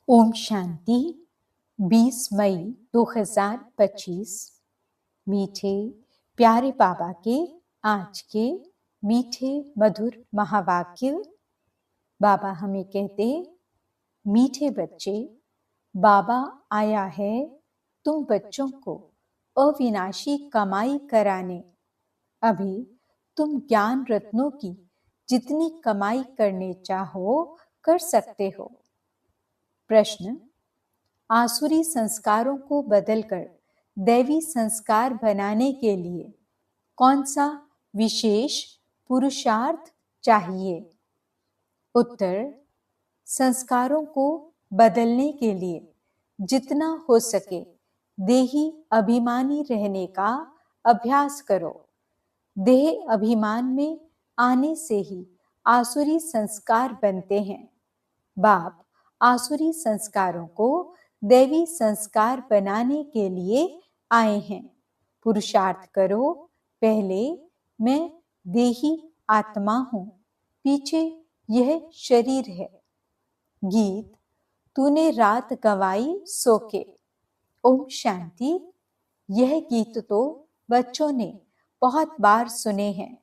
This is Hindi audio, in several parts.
ओम शांति। 20 मई 2025। मीठे प्यारे बाबा के आज के मीठे मधुर महावाक्य। बाबा हमें कहते, मीठे बच्चे, बाबा आया है तुम बच्चों को अविनाशी कमाई कराने। अभी तुम ज्ञान रत्नों की जितनी कमाई करने चाहो कर सकते हो। प्रश्न, आसुरी संस्कारों को बदलकर दैवी संस्कार बनाने के लिए कौन सा विशेष पुरुषार्थ चाहिए? उत्तर, संस्कारों को बदलने के लिए जितना हो सके देही अभिमानी रहने का अभ्यास करो। देह अभिमान में आने से ही आसुरी संस्कार बनते हैं। बाप आसुरी संस्कारों को दैवी संस्कार बनाने के लिए आए हैं। पुरुषार्थ करो। पहले मैं देही आत्मा हूँ, पीछे यह शरीर है। गीत, तूने रात गवाई सो के। ओम शांति। यह गीत तो बच्चों ने बहुत बार सुने हैं।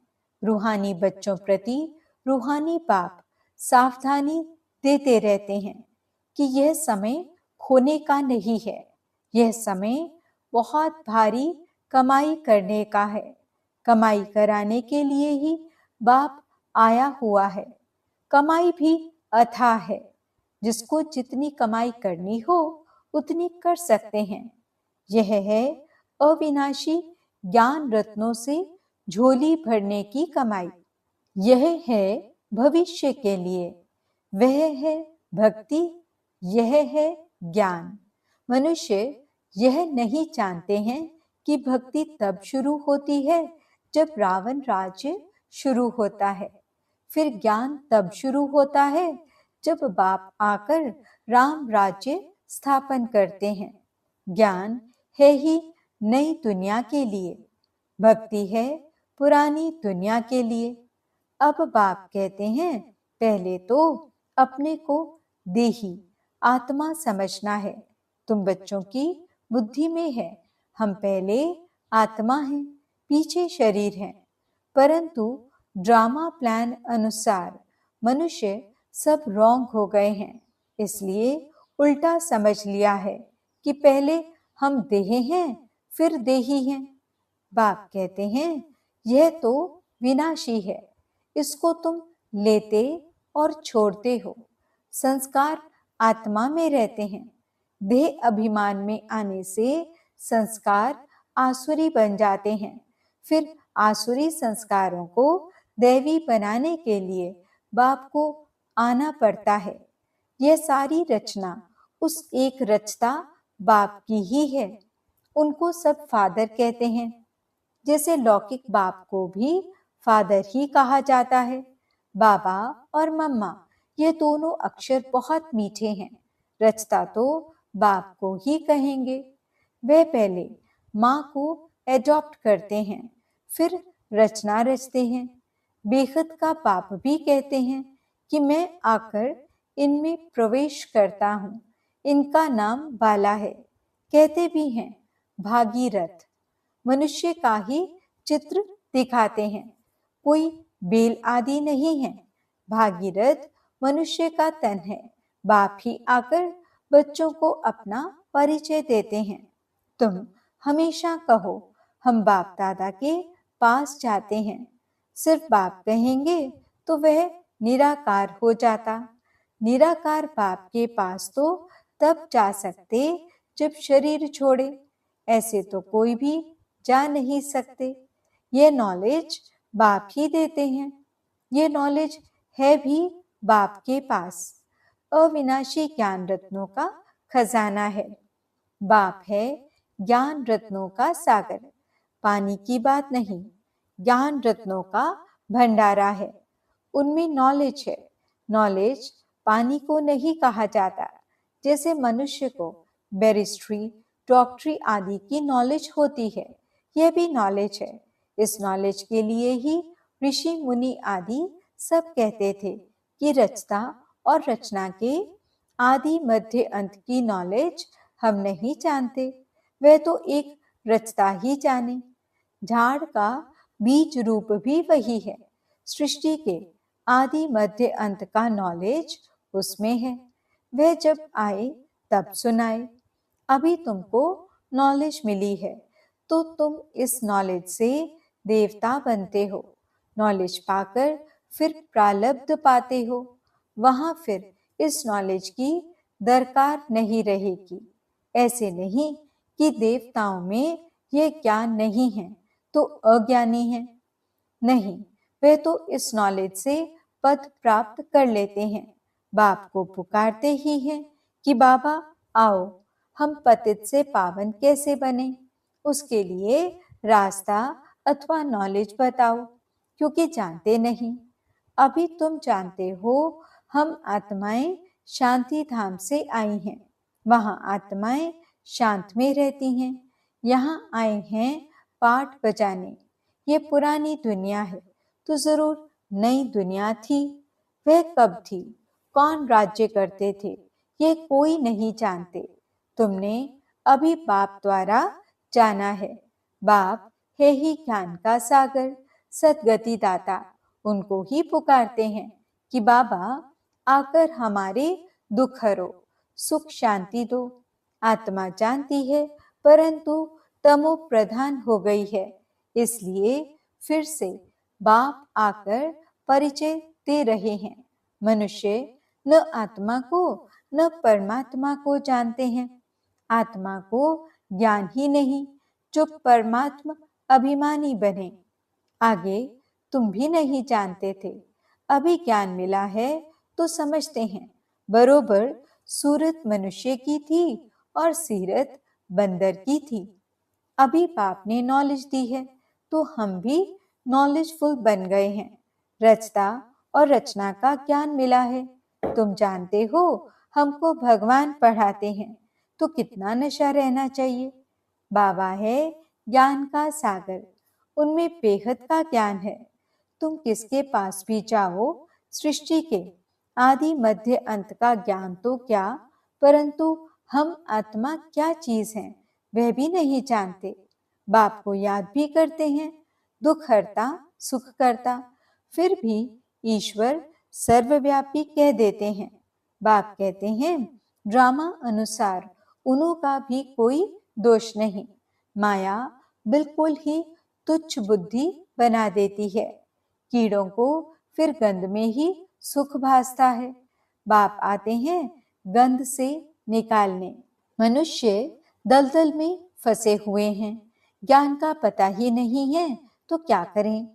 रूहानी बच्चों प्रति रूहानी बाप सावधानी देते रहते हैं कि यह समय खोने का नहीं है। यह समय बहुत भारी कमाई करने का है। कमाई कराने के लिए ही बाप आया हुआ है। कमाई भी अथाह है। जिसको जितनी कमाई करनी हो उतनी कर सकते हैं। यह है अविनाशी ज्ञान रत्नों से झोली भरने की कमाई। यह है भविष्य के लिए। वह है भक्ति, यह है ज्ञान। मनुष्य यह नहीं जानते हैं कि भक्ति तब शुरू होती है जब रावण राज्य शुरू होता है। फिर ज्ञान तब शुरू होता है जब बाप आकर राम राज्य स्थापन करते हैं। ज्ञान है ही नई दुनिया के लिए, भक्ति है पुरानी दुनिया के लिए। अब बाप कहते हैं, पहले तो अपने को देही आत्मा समझना है। तुम बच्चों की बुद्धि में है हम पहले आत्मा हैं, पीछे शरीर है। परंतु ड्रामा प्लान अनुसार मनुष्य सब रॉन्ग हो गए हैं। इसलिए उल्टा समझ लिया है कि पहले हम देह हैं फिर देही हैं। बाप कहते हैं, यह तो विनाशी है। इसको तुम लेते और छोड़ते हो। संस्कार आत्मा में रहते हैं। देह अभिमान में आने से संस्कार आसुरी बन जाते हैं। फिर आसुरी संस्कारों को दैवी बनाने के लिए बाप को आना पड़ता है। यह सारी रचना उस एक रचता बाप की ही है। उनको सब फादर कहते हैं। जैसे लौकिक बाप को भी फादर ही कहा जाता है। बाबा और मम्मा ये दोनों अक्षर बहुत मीठे हैं। रचता तो बाप को ही कहेंगे। वे पहले माँ को एडॉप्ट करते हैं, फिर रचना रचते हैं। बेखत का बाप भी कहते हैं कि मैं आकर इनमें प्रवेश करता हूँ। इनका नाम बाला है। कहते भी हैं भागीरथ। मनुष्य का ही चित्र दिखाते हैं। कोई बेल आदि नहीं है। भागीरथ मनुष्य का तन है। बाप ही आकर बच्चों को अपना परिचय देते हैं। तुम हमेशा कहो हम बाप दादा के पास जाते हैं। सिर्फ बाप कहेंगे तो वह निराकार हो जाता। निराकार बाप के पास तो तब जा सकते जब शरीर छोड़े। ऐसे तो कोई भी जा नहीं सकते। ये नॉलेज बाप ही देते हैं। ये नॉलेज है भी बाप के पास। अविनाशी ज्ञान रत्नों का खजाना है। बाप है ज्ञान रत्नों का सागर। पानी की बात नहीं, ज्ञान रत्नों का भंडारा है। उनमें नॉलेज है। नॉलेज पानी को नहीं कहा जाता। जैसे मनुष्य को बैरिस्ट्री, डॉक्टरी आदि की नॉलेज होती है, यह भी नॉलेज है। इस नॉलेज के लिए ही ऋषि मुनि आदि सब कहते थे कि रचता और रचना के आदि मध्य अंत की नॉलेज हम नहीं जानते, वह तो एक रचता ही जाने। झाड़ का बीज रूप भी वही है। सृष्टि के आदि मध्य अंत का नॉलेज उसमें है। वह जब आए तब सुनाए। अभी तुमको नॉलेज मिली है तो तुम इस नॉलेज से देवता बनते हो। नॉलेज पाकर फिर प्रारब्ध पाते हो। वहां फिर इस नॉलेज की दरकार नहीं रहेगी। ऐसे नहीं कि देवताओं में यह ज्ञान नहीं है तो अज्ञानी है। नहीं, वे तो इस नॉलेज से पद प्राप्त कर लेते हैं। बाप को पुकारते ही हैं कि बाबा आओ, हम पतित से पावन कैसे बने, उसके लिए रास्ता अथवा नॉलेज बताओ, क्योंकि जानते नहीं। अभी तुम जानते हो, हम आत्माएं शांति धाम से आई हैं। वहां आत्माएं शांत में रहती हैं। यहाँ आए हैं पाठ बजाने। ये पुरानी दुनिया है तो जरूर नई दुनिया थी। वह कब थी, कौन राज्य करते थे, ये कोई नहीं जानते। तुमने अभी बाप द्वारा जाना है। बाप है ही ज्ञान का सागर, सदगति दाता। उनको ही पुकारते हैं कि बाबा आकर हमारे दुख हरो, सुख शांति दो। आत्मा जानती है परंतु तमो प्रधान हो गई है, इसलिए फिर से बाप आकर परिचय दे रहे हैं। मनुष्य न आत्मा को न परमात्मा को जानते हैं। आत्मा को ज्ञान ही नहीं, जो परमात्मा अभिमानी बने। आगे तुम भी नहीं जानते थे, अभी ज्ञान मिला है तो समझते हैं। बरोबर सूरत मनुष्य की थी और सीरत बंदर की थी। अभी बाप ने नॉलेज दी है तो हम भी नॉलेजफुल बन गए हैं। रचता और रचना का ज्ञान मिला है। तुम जानते हो, हमको भगवान पढ़ाते हैं तो कितना नशा रहना चाहिए। बाबा है ज्ञान का सागर, उनमें बेहद का ज्ञान है। तुम किसके पास भी जाओ, सृष्टि के आदि मध्य अंत का ज्ञान तो क्या, परंतु हम आत्मा क्या चीज हैं वह भी नहीं जानते। बाप को याद भी करते हैं, दुख हरता सुख करता, फिर भी ईश्वर सर्वव्यापी कह देते हैं। बाप कहते हैं ड्रामा अनुसार उन्हों का भी कोई दोष नहीं। माया बिल्कुल ही तुच्छ बुद्धि बना देती है। कीड़ों को फिर गंध में ही सुख भासता है। बाप आते हैं गंध से निकालने। मनुष्य दलदल में फंसे हुए हैं, ज्ञान का पता ही नहीं है तो क्या करें।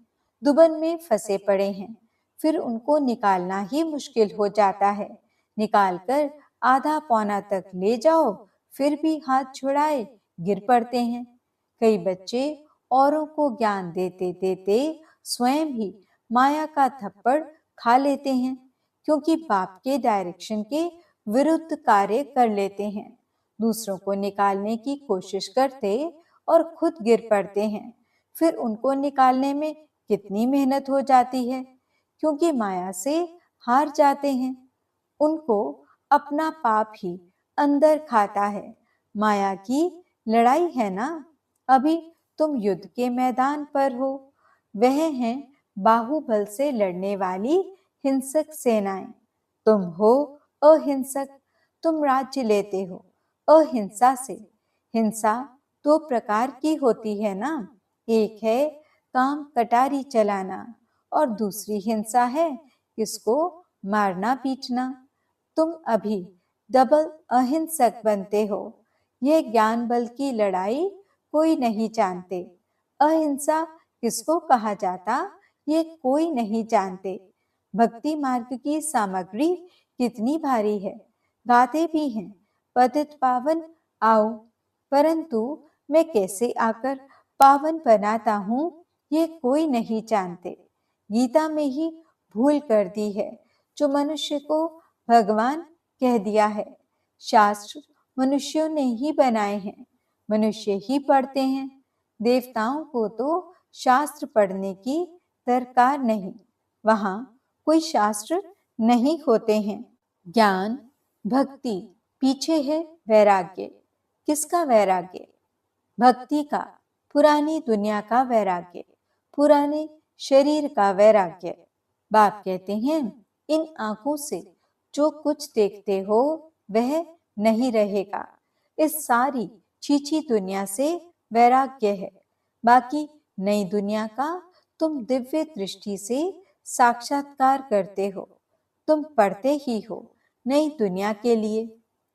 दुबन में फंसे पड़े हैं, फिर उनको निकालना ही मुश्किल हो जाता है। निकालकर आधा पौना तक ले जाओ, फिर भी हाथ छुड़ाए गिर पड़ते हैं। कई बच्चे औरों को ज्ञान देते देते स्वयं ही माया का थप्पड़ खा लेते हैं, क्योंकि बाप के डायरेक्शन के विरुद्ध कार्य कर लेते हैं। दूसरों को निकालने की कोशिश करते और खुद गिर पड़ते हैं। फिर उनको निकालने में कितनी मेहनत हो जाती है, क्योंकि माया से हार जाते हैं। उनको अपना पाप ही अंदर खाता है। माया की लड़ाई है ना। अभी तुम युद्ध के मैदान पर हो, वह हैं बाहुबल से लड़ने वाली हिंसक सेनाएं। तुम हो अहिंसक, तुम राज्य लेते हो अहिंसा से। हिंसा दो प्रकार की होती है ना, एक है काम कटारी चलाना और दूसरी हिंसा है किसको मारना पीटना। तुम अभी डबल अहिंसक बनते हो। यह ज्ञान बल की लड़ाई कोई नहीं जानते। अहिंसा किसको कहा जाता ये कोई नहीं जानते। भक्ति मार्ग की सामग्री कितनी भारी है, गाते भी हैं पतित पावन आओ, परंतु मैं कैसे आकर पावन बनाता हूँ ये कोई नहीं जानते। गीता में ही भूल कर दी है, जो मनुष्य को भगवान कह दिया है। शास्त्र मनुष्यों ने ही बनाए हैं, मनुष्य ही पढ़ते हैं। देवताओं को तो शास्त्र पढ़ने की दरकार नहीं, वहां कोई शास्त्र नहीं होते हैं। ज्ञान भक्ति पीछे है वैराग्य। किसका वैराग्य? भक्ति का, पुरानी दुनिया का वैराग्य, पुराने शरीर का वैराग्य। बाप कहते हैं इन आंखों से जो कुछ देखते हो वह नहीं रहेगा। इस सारी छीछी दुनिया से वैराग्य है। बाकी नई दुनिया का तुम दिव्य दृष्टि से साक्षात्कार करते हो। तुम पढ़ते ही हो नई दुनिया के लिए।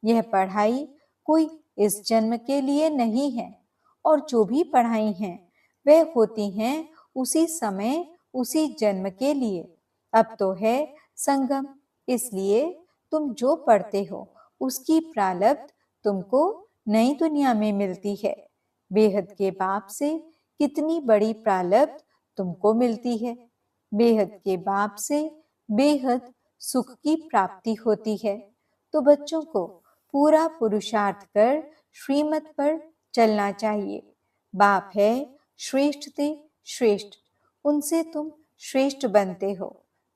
यह पढ़ाई कोई इस जन्म के लिए नहीं है, और जो भी पढ़ाई हैं वे होती हैं उसी समय उसी जन्म के लिए। अब तो है संगम, इसलिए तुम जो पढ़ते हो उसकी प्रारब्ध तुमको नई दुनिया में मिलती है। बेहद के बाप से कितनी बड़ी प्रारब्ध तुमको मिलती है। बेहद के बाप से बेहद सुख की प्राप्ति होती है। तो बच्चों को पूरा पुरुषार्थ कर श्रीमत पर चलना चाहिए। बाप है श्रेष्ठ ते श्रेष्ठ, उनसे तुम श्रेष्ठ बनते हो।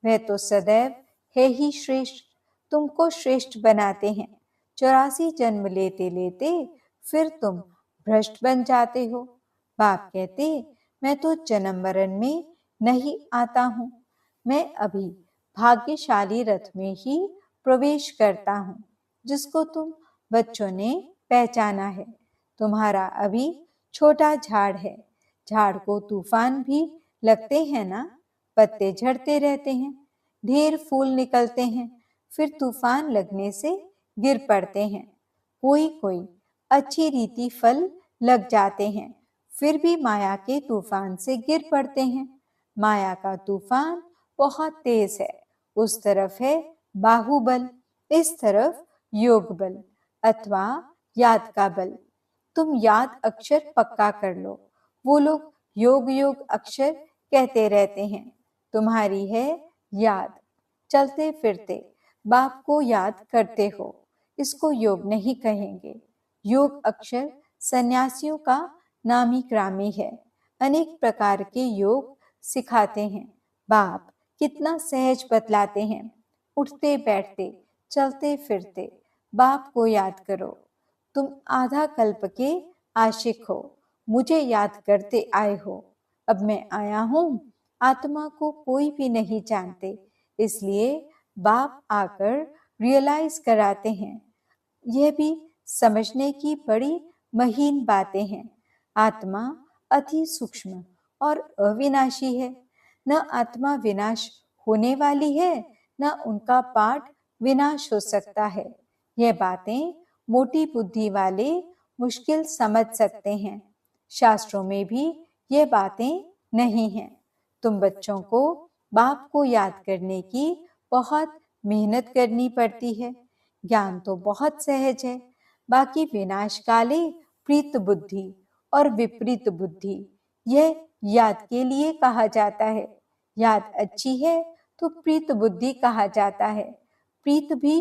वह तो सदैव है ही श्रेष्ठ, तुमको श्रेष्ठ बनाते हैं। 84 जन्म लेते लेते फिर तुम भ्रष्ट बन जाते हो। बाप कहते मैं तो जन्म मरण में नहीं आता हूँ, मैं अभी भाग्यशाली रथ में ही प्रवेश करता हूँ, जिसको तुम बच्चों ने पहचाना है। तुम्हारा अभी छोटा झाड़ है, झाड़ को तूफान भी लगते हैं ना, पत्ते झड़ते रहते हैं, ढेर फूल निकलते हैं, फिर तूफान लगने से गिर पड़ते हैं। कोई कोई अच्छी रीति फल लग जाते हैं, फिर भी माया के तूफान से गिर पड़ते हैं। माया का तूफान बहुत तेज है। उस तरफ है बाहुबल, इस तरफ योग बल अथवा याद का बल। तुम याद अक्षर पक्का कर लो। वो लोग योग योग अक्षर कहते रहते हैं। तुम्हारी है याद, चलते फिरते बाप को याद करते हो, इसको योग नहीं कहेंगे। योग अक्षर सन्यासियों का नामी ग्रामी है। अनेक प्रकार के योग सिखाते हैं। बाप कितना सहज बतलाते हैं। उठते बैठते चलते फिरते बाप को याद करो। तुम आधा कल्प के आशिक हो, मुझे याद करते आए हो। अब मैं आया हूँ, आत्मा को कोई भी नहीं जानते, इसलिए बाप आकर रियलाइज कराते हैं। यह भी समझने की बड़ी महीन बातें हैं। आत्मा अति सूक्ष्म और अविनाशी है। न आत्मा विनाश होने वाली है, न उनका पाठ विनाश हो सकता है। यह बातें मोटी बुद्धि वाले मुश्किल समझ सकते हैं। शास्त्रों में भी ये बातें नहीं हैं। तुम बच्चों को बाप को याद करने की बहुत मेहनत करनी पड़ती है। ज्ञान तो बहुत सहज है, बाकी विनाश काले प्रीत बुद्धि और विपरीत बुद्धि, यह याद के लिए कहा जाता है। याद अच्छी है तो प्रीत बुद्धि कहा जाता है। प्रीत भी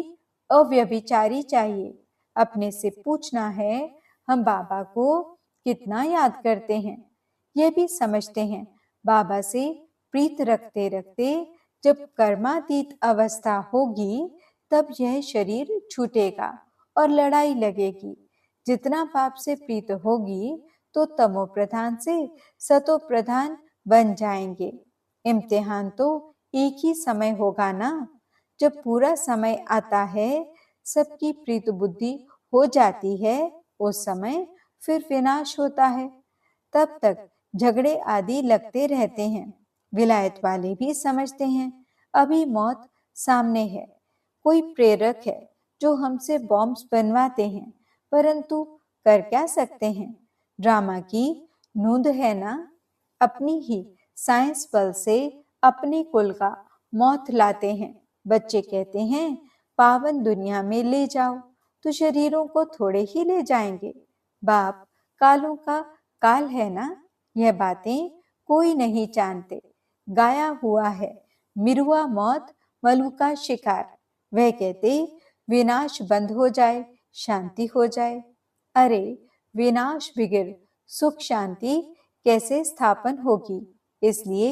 अव्यभिचारी चाहिए। अपने से पूछना है हम बाबा को कितना याद करते हैं। यह भी समझते हैं बाबा से प्रीत रखते रखते जब कर्मातीत अवस्था होगी तब यह शरीर छूटेगा और लड़ाई लगेगी। जितना पाप से प्रीत होगी तो तमो प्रधान से सतो प्रधान बन जाएंगे। इम्तिहान तो एक ही समय होगा ना। जब पूरा समय आता है, सबकी प्रीत बुद्धि हो जाती है, उस समय फिर विनाश होता है। तब तक झगड़े आदि लगते रहते हैं। विलायत वाले भी समझते हैं अभी मौत सामने है। कोई प्रेरक है जो हमसे बॉम्ब्स बनवाते हैं, परंतु कर क्या सकते हैं। ड्रामा की नूंद है ना। अपनी ही साइंस बल से अपने कुल का मौत लाते हैं। बच्चे कहते हैं पावन दुनिया में ले जाओ, तो शरीरों को थोड़े ही ले जाएंगे। बाप कालों का काल है ना। यह बातें कोई नहीं जानते। गाया हुआ है मिरुआ मौत मलू का शिकार। वह कहते विनाश बंद हो जाए, शांति हो जाए। अरे विनाश बिगिर सुख शांति कैसे स्थापन होगी। इसलिए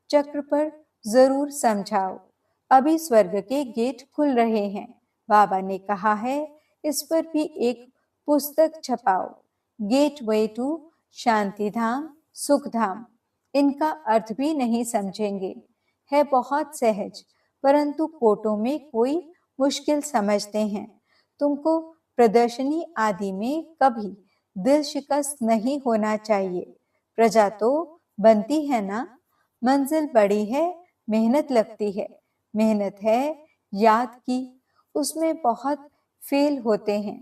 चक्र पर जरूर समझाओ। अभी स्वर्ग के गेट खुल रहे हैं, बाबा ने कहा है इस पर भी एक पुस्तक छपाओ, गेटवे टू शांति धाम, सुख धाम। इनका अर्थ भी नहीं समझेंगे, है बहुत सहज, परंतु कोटों में कोई मुश्किल समझते हैं। तुमको प्रदर्शनी आदि में कभी दिल शिकस्त नहीं होना चाहिए। प्रजा तो बनती है ना, मंजिल बड़ी है, मेहनत लगती है। मेहनत है याद की, उसमें बहुत फेल होते हैं।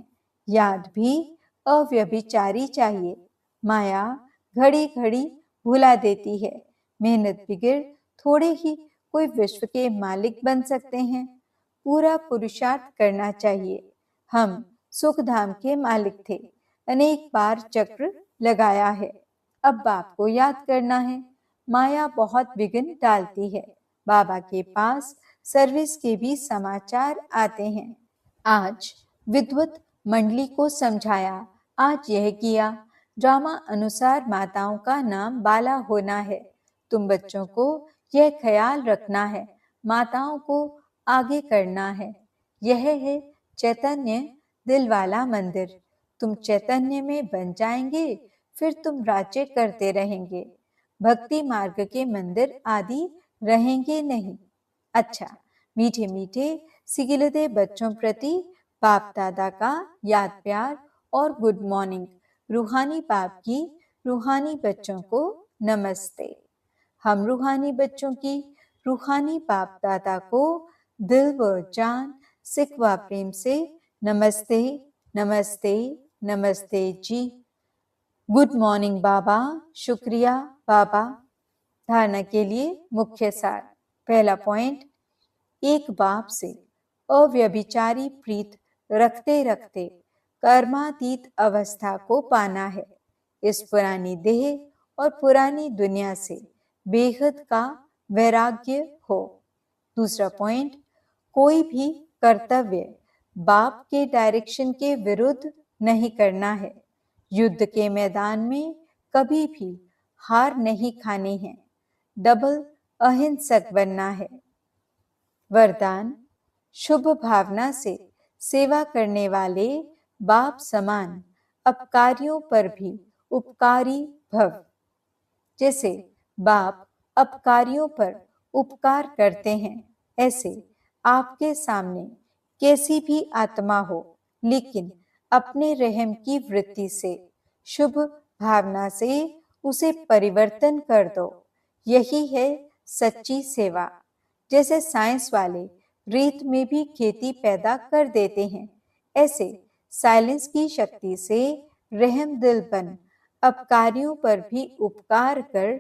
याद भी अव्यभिचारी चाहिए। माया घड़ी घड़ी भुला देती है। मेहनत बिगड़ थोड़े ही कोई विश्व के मालिक बन सकते हैं। पूरा पुरुषार्थ करना चाहिए। हम सुखधाम के मालिक थे, अनेक बार चक्र लगाया है, अब बाप को याद करना है। माया बहुत विघ्न डालती है। बाबा के पास सर्विस के भी समाचार आते हैं। आज विद्वत मंडली को समझाया, आज यह किया। ड्रामा अनुसार माताओं का नाम बाला होना है। तुम बच्चों को यह ख्याल रखना है, माताओं को आगे करना है। यह है चैतन्य दिल वाला मंदिर। तुम चैतन्य में बन जाएंगे, फिर तुम राज्य करते रहेंगे। भक्ति मार्ग के मंदिर आदि रहेंगे नहीं। अच्छा, मीठे मीठे सिगिलते बच्चों प्रति बाप दादा का याद प्यार और गुड मॉर्निंग। रूहानी बाप की रूहानी बच्चों को नमस्ते। हम रूहानी बच्चों की रूहानी बाप दादा को दिल व जान सिकवा प्रेम से नमस्ते नमस्ते नमस्ते जी। गुड मॉर्निंग बाबा, शुक्रिया बाबा। धारणा के लिए मुख्य सार। पहला पॉइंट, एक बाप से अव्यभिचारी प्रीत रखते रखते कर्मातीत अवस्था को पाना है। इस पुरानी देह और पुरानी दुनिया से बेहद का वैराग्य हो। दूसरा पॉइंट, कोई भी कर्तव्य बाप के डायरेक्शन के विरुद्ध नहीं करना है। युद्ध के मैदान में कभी भी हार नहीं खानी है। डबल अहिंसक बनना है। वरदान, शुभ भावना से सेवा करने वाले बाप समान अपकारियों पर भी उपकारी भव। जैसे बाप अपकारियों पर उपकार करते हैं, ऐसे आपके सामने कैसी भी आत्मा हो, लेकिन अपने रहम की वृत्ति से, शुभ भावना से उसे परिवर्तन कर दो। यही है सच्ची सेवा। जैसे साइंस वाले रेत में भी खेती पैदा कर देते हैं, ऐसे साइलेंस की शक्ति से रहम दिल बन अपकारियों पर भी उपकार कर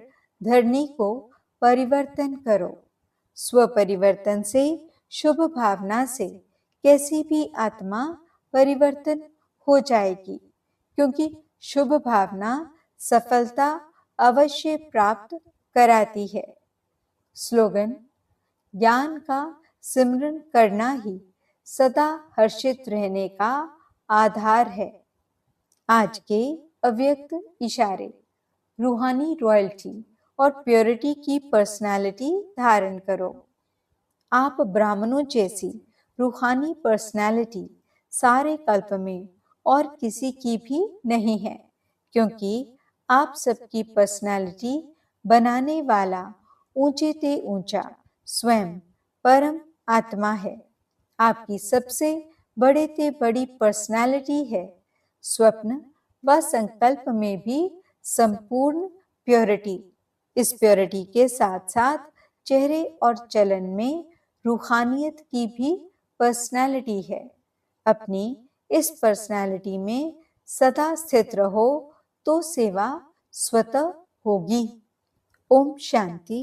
धरनी को परिवर्तन करो। स्व परिवर्तन से, शुभ भावना से कैसी भी आत्मा परिवर्तन हो जाएगी, क्योंकि शुभ भावना सफलता अवश्य प्राप्त कराती है। स्लोगन, ज्ञान का सिमरन करना ही सदा हर्षित रहने का आधार है। आज के अव्यक्त इशारे, रूहानी रॉयल्टी और प्योरिटी की पर्सनालिटी धारण करो। आप ब्राह्मणों जैसी रूहानी पर्सनालिटी सारे कल्प में और किसी की भी नहीं है, क्योंकि आप सबकी पर्सनालिटी बनाने वाला ऊंचे ते ऊंचा स्वयं परम आत्मा है। आपकी सबसे बड़े ते बड़ी पर्सनालिटी है। स्वप्न व संकल्प में भी संपूर्ण प्योरिटी। इस प्योरिटी के साथ साथ चेहरे और चलन में रूहानियत की भी पर्सनालिटी है। अपनी इस पर्सनालिटी में सदा स्थित रहो तो सेवा स्वतः होगी। ओम शांति।